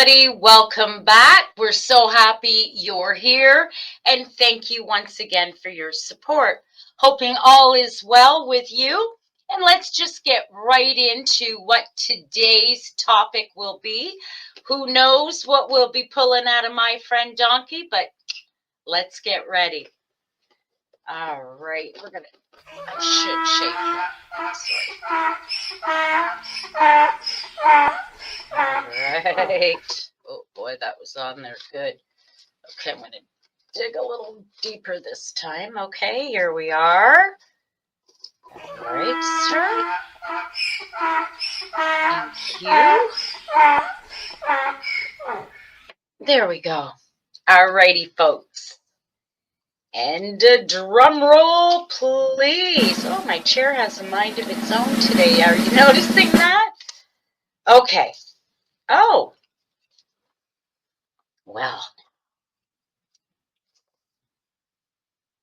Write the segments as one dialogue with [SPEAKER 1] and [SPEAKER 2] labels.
[SPEAKER 1] everybody. Welcome back. We're so happy you're here. And thank you once again for your support. Hoping all is well with you. And let's just get right into what today's topic will be. Who knows what we'll be pulling out of my friend Donkey, but let's get ready. All right, I should shake. All right. Oh boy, that was on there good. Okay, I'm going to dig a little deeper this time. Okay, here we are. All right, sir. Thank you. There we go. All righty, folks. And a drum roll, please. Oh, my chair has a mind of its own today. Are you noticing that? Okay. Oh. Well.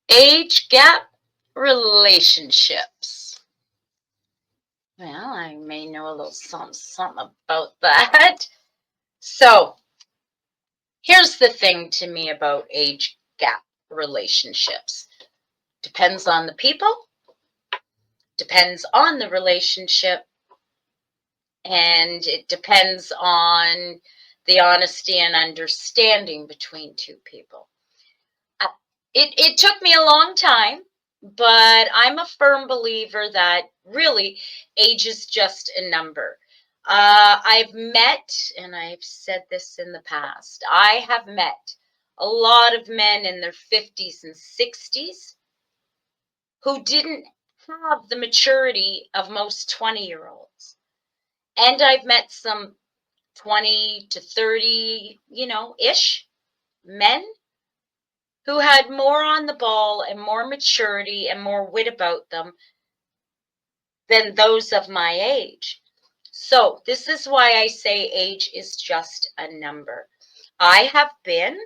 [SPEAKER 1] Age gap relationships. Well, I may know a little something about that. So, here's the thing to me about age gap relationships. Depends on the people, depends on the relationship, and it depends on the honesty and understanding between two people. It took me a long time, but I'm a firm believer that really age is just a number. I've met, and I've said this in the past, I have met a lot of men in their 50s and 60s who didn't have the maturity of most 20-year-olds. And I've met some 20 to 30, ish men who had more on the ball and more maturity and more wit about them than those of my age. So this is why I say age is just a number. I have been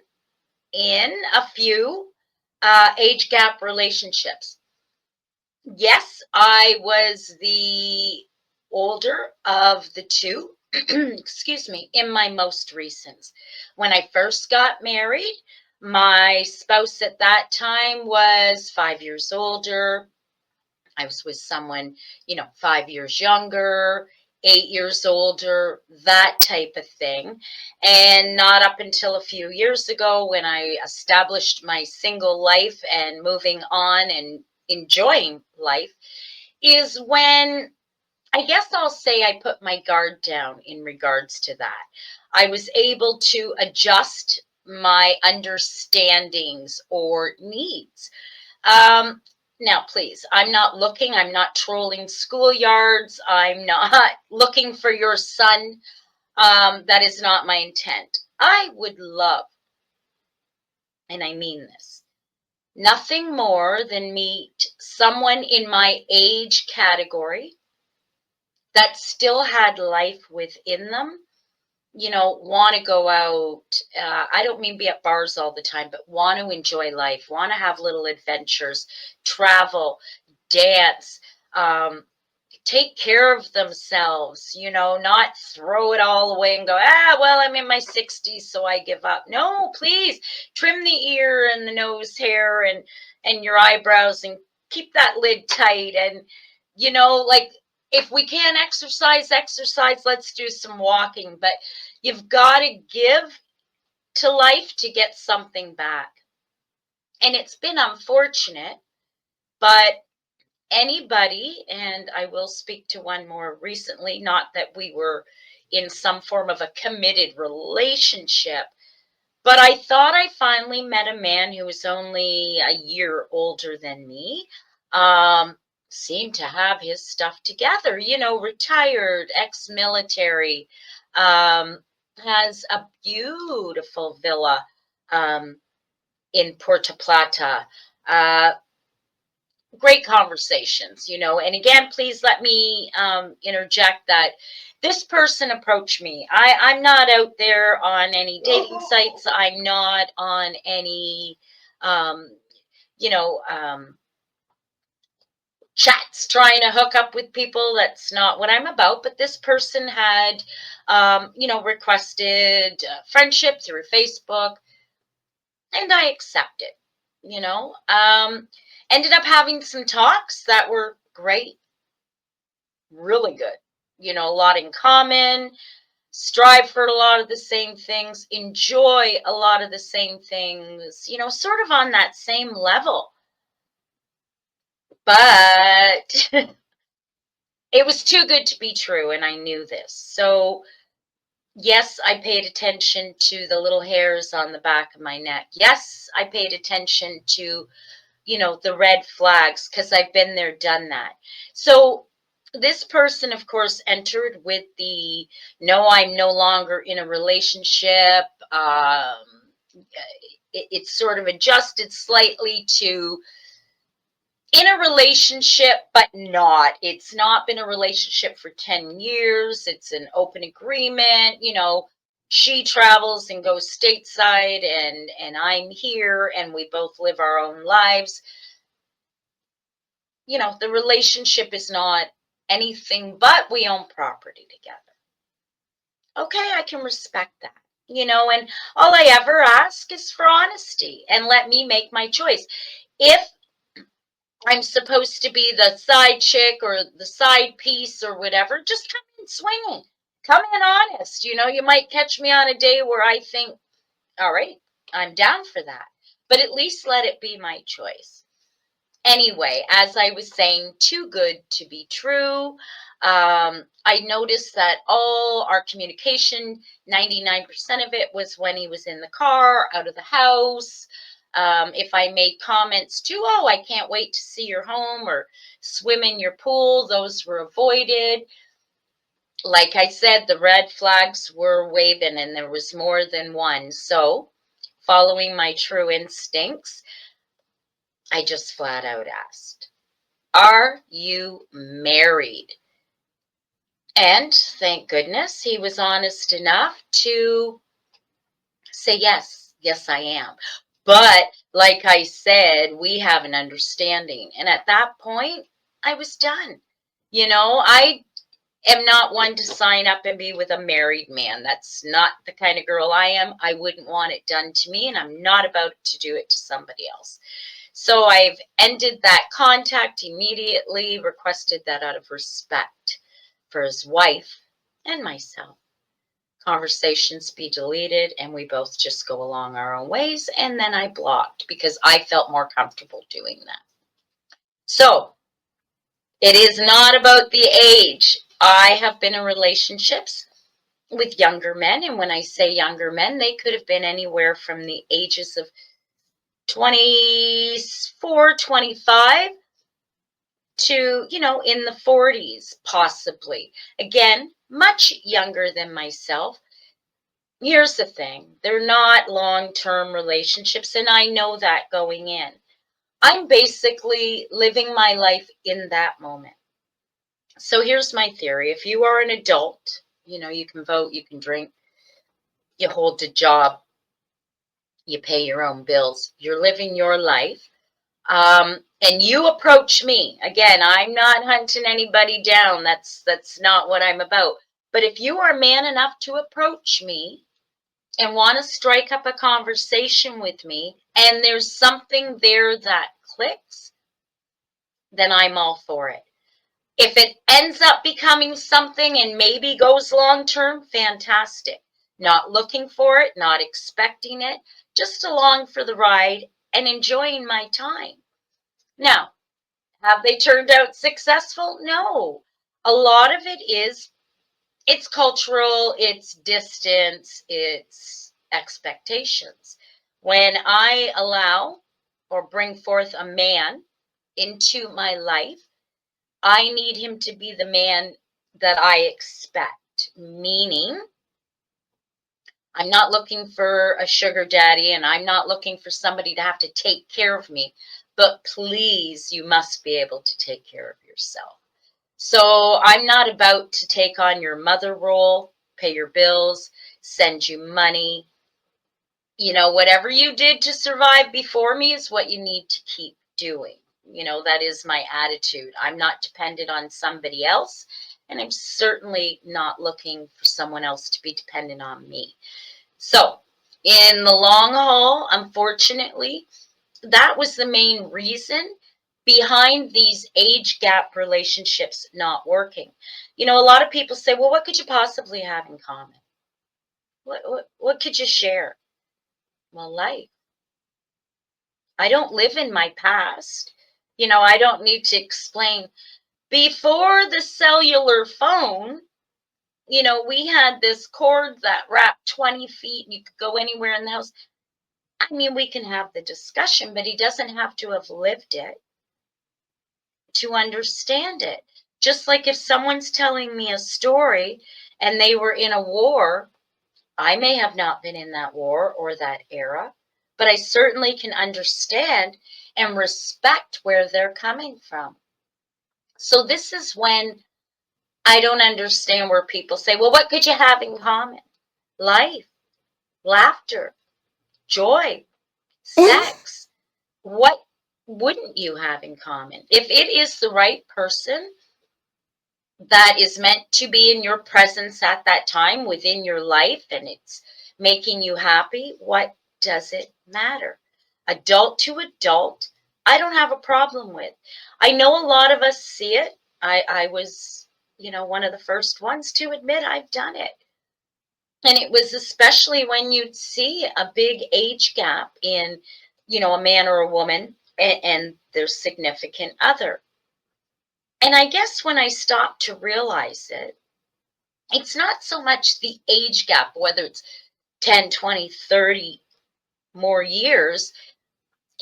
[SPEAKER 1] in a few age gap relationships. Yes, I was the older of the two, excuse me, in my most recent. When I first got married, my spouse at that time was 5 years older. I was with someone, 5 years younger, 8 years older, that type of thing. And not up until a few years ago when I established my single life and moving on and enjoying life is when I guess I'll say I put my guard down in regards to that. I was able to adjust my understandings or needs. Um, Now, please, I'm not trolling schoolyards, I'm not looking for your son. That is not my intent. I would love, and I mean this, nothing more than meet someone in my age category that still had life within them, want to go out. I don't mean be at bars all the time, but want to enjoy life, want to have little adventures, travel, dance, take care of themselves, not throw it all away and go, well, I'm in my 60s, so I give up. No, please trim the ear and the nose hair and your eyebrows and keep that lid tight. And, like, if we can't exercise, let's do some walking. But you've got to give to life to get something back. And it's been unfortunate, but anybody, and I will speak to one more recently, not that we were in some form of a committed relationship, but I thought I finally met a man who was only a year older than me. Seemed to have his stuff together, retired, ex-military, has a beautiful villa in Puerto Plata. Great conversations, and again, please let me interject that this person approached me. I'm not out there on any dating sites. I'm not on any, you know, um, chats trying to hook up with people. That's not what I'm about. But this person had, requested friendship through Facebook, and I accepted. You know, ended up having some talks that were great, really good. A lot in common, strive for a lot of the same things, enjoy a lot of the same things, sort of on that same level. But it was too good to be true, and I knew this. So, yes, I paid attention to the little hairs on the back of my neck. Yes, I paid attention to, the red flags, because I've been there, done that. So, this person, of course, entered with the no, I'm no longer in a relationship. It's sort of adjusted slightly to in a relationship, but not. It's not been a relationship for 10 years. It's an open agreement. She travels and goes stateside, and I'm here, and we both live our own lives. The relationship is not anything but we own property together. Okay, I can respect that. And all I ever ask is for honesty and let me make my choice. If I'm supposed to be the side chick or the side piece or whatever, just come in swinging. Come in honest. You might catch me on a day where I think, all right, I'm down for that. But at least let it be my choice. Anyway, as I was saying, too good to be true. I noticed that all our communication, 99% of it was when he was in the car, out of the house. If I made comments too, oh, I can't wait to see your home or swim in your pool, those were avoided. Like I said, the red flags were waving, and there was more than one. So, following my true instincts, I just flat out asked, are you married? And thank goodness he was honest enough to say, yes, yes, I am. But like I said, we have an understanding. And at that point, I was done. I am not one to sign up and be with a married man. That's not the kind of girl I am. I wouldn't want it done to me, and I'm not about to do it to somebody else. So I've ended that contact immediately, requested that out of respect for his wife and myself. Conversations be deleted, and we both just go along our own ways. And then I blocked because I felt more comfortable doing that. So it is not about the age. I have been in relationships with younger men. And when I say younger men, they could have been anywhere from the ages of 24, 25 to, in the 40s, possibly. Again, much younger than myself. Here's the thing, they're not long-term relationships, and I know that going in. I'm basically living my life in that moment. So here's my theory. If you are an adult, you can vote, you can drink, you hold a job, you pay your own bills, you're living your life, and you approach me. Again, I'm not hunting anybody down. That's not what I'm about. But if you are man enough to approach me and want to strike up a conversation with me, and there's something there that clicks, then I'm all for it. If it ends up becoming something and maybe goes long term, fantastic. Not looking for it, not expecting it, just along for the ride and enjoying my time. Now, have they turned out successful? No. A lot of it is, it's cultural, it's distance, it's expectations. When I allow or bring forth a man into my life, I need him to be the man that I expect, meaning I'm not looking for a sugar daddy, and I'm not looking for somebody to have to take care of me, but please, you must be able to take care of yourself. So I'm not about to take on your mother role, pay your bills, send you money. Whatever you did to survive before me is what you need to keep doing. That is my attitude. I'm not dependent on somebody else, and I'm certainly not looking for someone else to be dependent on me. So, in the long haul, unfortunately, that was the main reason behind these age gap relationships not working. A lot of people say, well, what could you possibly have in common? What could you share? Well, life. I don't live in my past. I don't need to explain. Before the cellular phone, we had this cord that wrapped 20 feet and you could go anywhere in the house. I mean, we can have the discussion, but he doesn't have to have lived it to understand it. Just like if someone's telling me a story and they were in a war, I may have not been in that war or that era, but I certainly can understand and respect where they're coming from. So this is when I don't understand where people say, well, what could you have in common? Life, laughter, joy, sex. What wouldn't you have in common? If it is the right person that is meant to be in your presence at that time within your life and it's making you happy, what does it matter? Adult to adult, I don't have a problem with. I know a lot of us see it. I was, one of the first ones to admit I've done it. And it was especially when you'd see a big age gap in, a man or a woman and their significant other. And I guess when I stopped to realize it, it's not so much the age gap, whether it's 10, 20, 30 more years,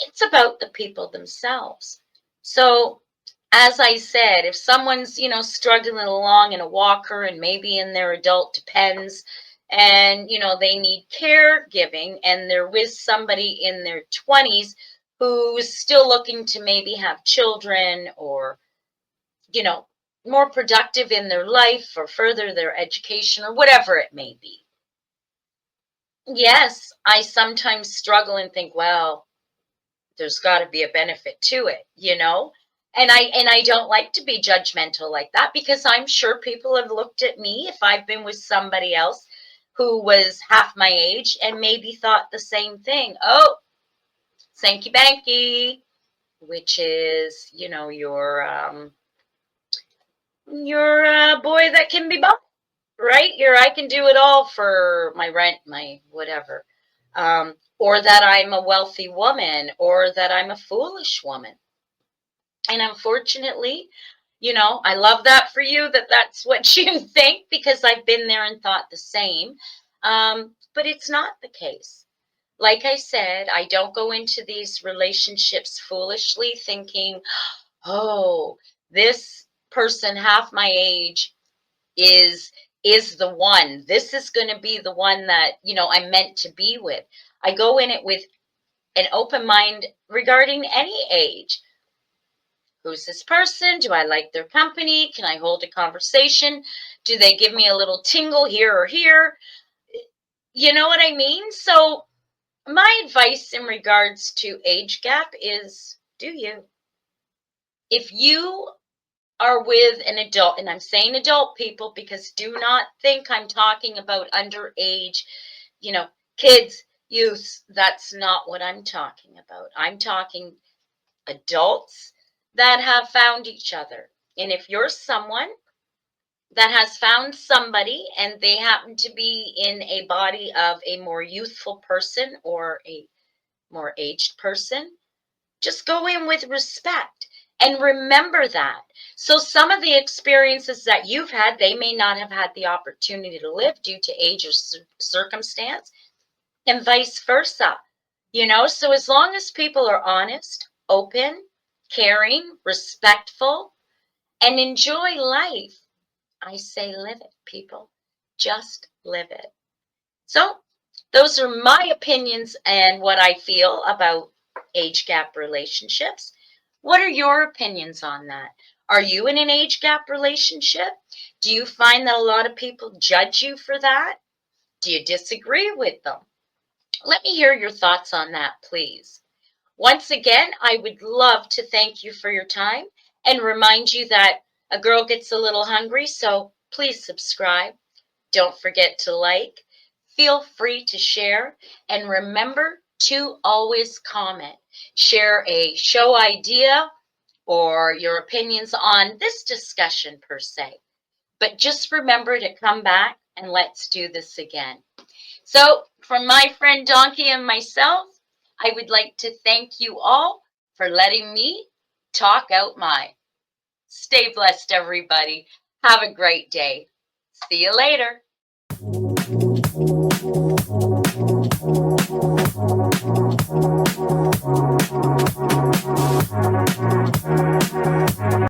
[SPEAKER 1] it's about the people themselves. So, as I said, if someone's, struggling along in a walker and maybe in their adult depends, and, they need caregiving and they're with somebody in their 20s who's still looking to maybe have children or, you know, more productive in their life or further their education or whatever it may be. Yes, I sometimes struggle and think, well, there's got to be a benefit to it. And I don't like to be judgmental like that because I'm sure people have looked at me if I've been with somebody else who was half my age and maybe thought the same thing. Oh, Sankey Banky, which is, you're a boy that can be bought, right? I can do it all for my rent, my whatever. Or that I'm a wealthy woman, or that I'm a foolish woman. And unfortunately, I love that for you, that's what you think, because I've been there and thought the same. But it's not the case. Like I said, I don't go into these relationships foolishly thinking, oh, this person half my age is the one. This is going to be the one that, I'm meant to be with. I go in it with an open mind regarding any age. Who's this person? Do I like their company? Can I hold a conversation? Do they give me a little tingle here or here? You know what I mean? So my advice in regards to age gap is do you. If you are with an adult, and I'm saying adult people because do not think I'm talking about underage, kids, youth. That's not what I'm talking about. I'm talking adults that have found each other. And if you're someone that has found somebody and they happen to be in a body of a more youthful person or a more aged person, just go in with respect and remember that. So some of the experiences that you've had, they may not have had the opportunity to live due to age or circumstance, and vice versa. So as long as people are honest, open, caring, respectful, and enjoy life, I say live it, people. Just live it. So those are my opinions and what I feel about age gap relationships. What are your opinions on that? Are you in an age gap relationship? Do you find that a lot of people judge you for that? Do you disagree with them? Let me hear your thoughts on that, please. Once again, I would love to thank you for your time and remind you that a girl gets a little hungry, so please subscribe. Don't forget to like. Feel free to share. And remember to always comment. Share a show idea or your opinions on this discussion per se. But just remember to come back and let's do this again. So, from my friend Donkey and myself, I would like to thank you all for letting me talk out my. Stay blessed, everybody. Have a great day. See you later.